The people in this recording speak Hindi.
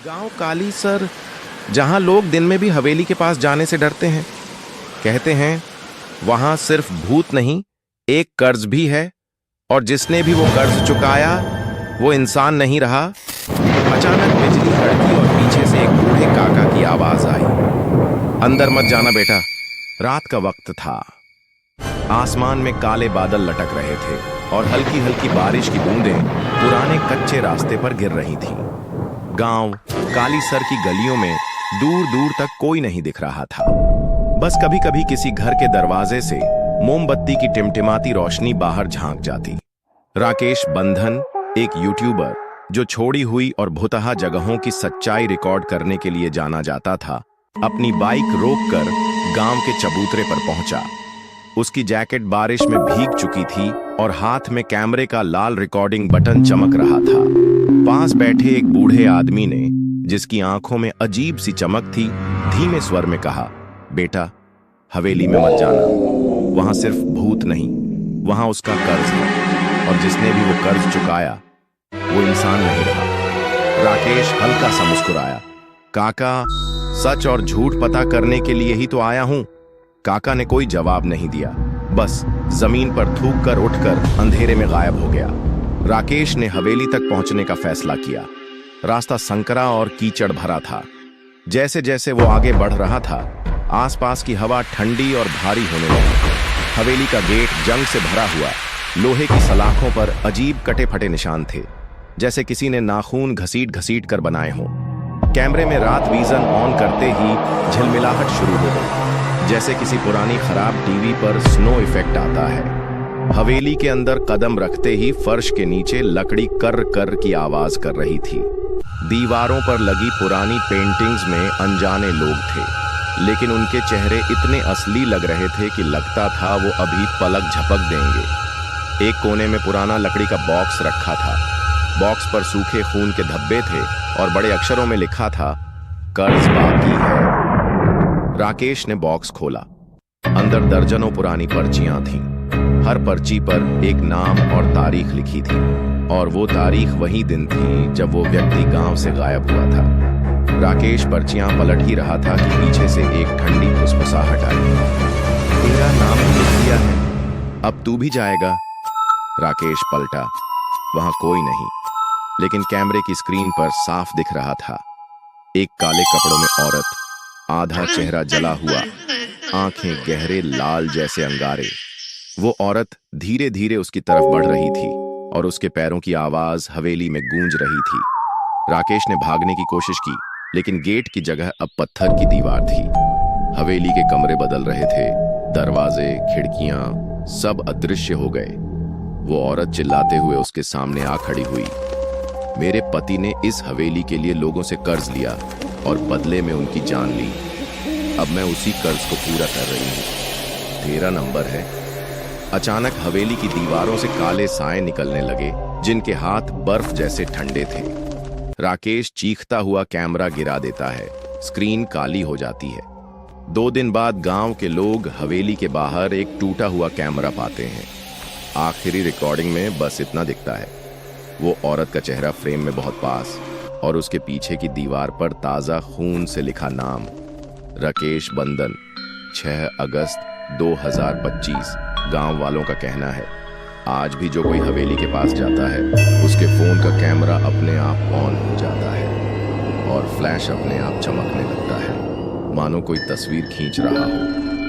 गांव काली सर, जहां लोग दिन में भी हवेली के पास जाने से डरते हैं। कहते हैं वहां सिर्फ भूत नहीं, एक कर्ज भी है, और जिसने भी वो कर्ज चुकाया वो इंसान नहीं रहा। अचानक बिजली कड़की और पीछे से एक बूढ़े काका की आवाज आई, अंदर मत जाना बेटा। रात का वक्त था। आसमान में काले बादल लटक रहे थे और हल्की हल्की बारिश की बूंदें पुराने कच्चे रास्ते पर गिर रही थीं। गांव काली सर की गलियों में दूर दूर तक कोई नहीं दिख रहा था। बस कभी कभी किसी घर के दरवाजे से मोमबत्ती की टिमटिमाती रोशनी बाहर झांक जाती। राकेश बंधन, एक यूट्यूबर जो छोड़ी हुई और भुतहा जगहों की सच्चाई रिकॉर्ड करने के लिए जाना जाता था, अपनी बाइक रोककर गांव के चबूतरे पर पहुंचा। उसकी जैकेट बारिश में भीग चुकी थी और हाथ में कैमरे का लाल रिकॉर्डिंग बटन चमक रहा था। पास बैठे एक बूढ़े आदमी ने, जिसकी आंखों में अजीब सी चमक थी, धीमे स्वर में कहा, बेटा हवेली में मत जाना। वहां सिर्फ भूत नहीं, वहां उसका कर्ज है, और जिसने भी वो कर्ज चुकाया वो इंसान नहीं रहा। राकेश हल्का सा मुस्कुराया। काका, सच और झूठ पता करने के लिए ही तो आया हूं। काका ने कोई जवाब नहीं दिया, बस जमीन पर थूक कर उठकर अंधेरे में गायब हो गया। राकेश ने हवेली तक पहुंचने का फैसला किया। रास्ता संकरा और कीचड़ भरा था। जैसे जैसे वो आगे बढ़ रहा था, आसपास की हवा ठंडी और भारी होने लगी। हवेली का गेट जंग से भरा हुआ, लोहे की सलाखों पर अजीब कटे फटे निशान थे, जैसे किसी ने नाखून घसीट घसीट कर बनाए हों। कैमरे में रात विजन ऑन करते ही झिलमिलाहट शुरू हो गई, जैसे किसी पुरानी खराब टीवी पर स्नो इफेक्ट आता है। हवेली के अंदर कदम रखते ही फर्श के नीचे लकड़ी कर कर की आवाज कर रही थी। दीवारों पर लगी पुरानी पेंटिंग्स में अनजाने लोग थे, लेकिन उनके चेहरे इतने असली लग रहे थे कि लगता था वो अभी पलक झपक देंगे। एक कोने में पुराना लकड़ी का बॉक्स रखा था। बॉक्स पर सूखे खून के धब्बे थे और बड़े अक्षरों में लिखा था, कर्ज बाकी है। राकेश ने बॉक्स खोला। अंदर दर्जनों पुरानी पर्चियां थीं। हर पर्ची पर एक नाम और तारीख लिखी थी, और वो तारीख वही दिन थी जब वो व्यक्ति गांव से गायब हुआ था। राकेश पर्चियां पलट ही रहा था कि पीछे से एक ठंडी फुसफुसाहट आई, तेरा नाम लिख दिया है, अब तू भी जाएगा। राकेश पलटा। वहां कोई नहीं, लेकिन कैमरे की स्क्रीन पर साफ दिख रहा था एक काले कपड़ों में औरत, आधा चेहरा जला हुआ, आंखें गहरे लाल जैसे अंगारे। वो औरत धीरे धीरे उसकी तरफ बढ़ रही थी और उसके पैरों की आवाज हवेली में गूंज रही थी। राकेश ने भागने की कोशिश की, लेकिन गेट की जगह अब पत्थर की दीवार थी। हवेली के कमरे बदल रहे थे, दरवाजे, खिड़कियां सब अदृश्य हो गए। वो औरत चिल्लाते हुए उसके सामने आ खड़ी हुई, मेरे पति ने इस हवेली के लिए लोगों से कर्ज लिया और बदले में उनकी जान ली। अब मैं उसी कर्ज को पूरा कर रही हूं। तेरा नंबर है। अचानक हवेली की दीवारों से काले साए निकलने लगे, जिनके हाथ बर्फ जैसे ठंडे थे। राकेश चीखता हुआ कैमरा गिरा देता है। स्क्रीन काली हो जाती है। 2 दिन बाद गांव के लोग हवेली के बाहर एक टूटा हुआ कैमरा पाते हैं। आखिरी रिकॉर्डिंग में बस इतना दिखता है, वो औरत का चेहरा फ्रेम में बहुत पास, और उसके पीछे की दीवार पर ताजा खून से लिखा नाम, राकेश बंधन, 6 अगस्त 2025। गांव वालों का कहना है, आज भी जो कोई हवेली के पास जाता है, उसके फोन का कैमरा अपने आप ऑन हो जाता है और फ्लैश अपने आप चमकने लगता है, मानो कोई तस्वीर खींच रहा हो।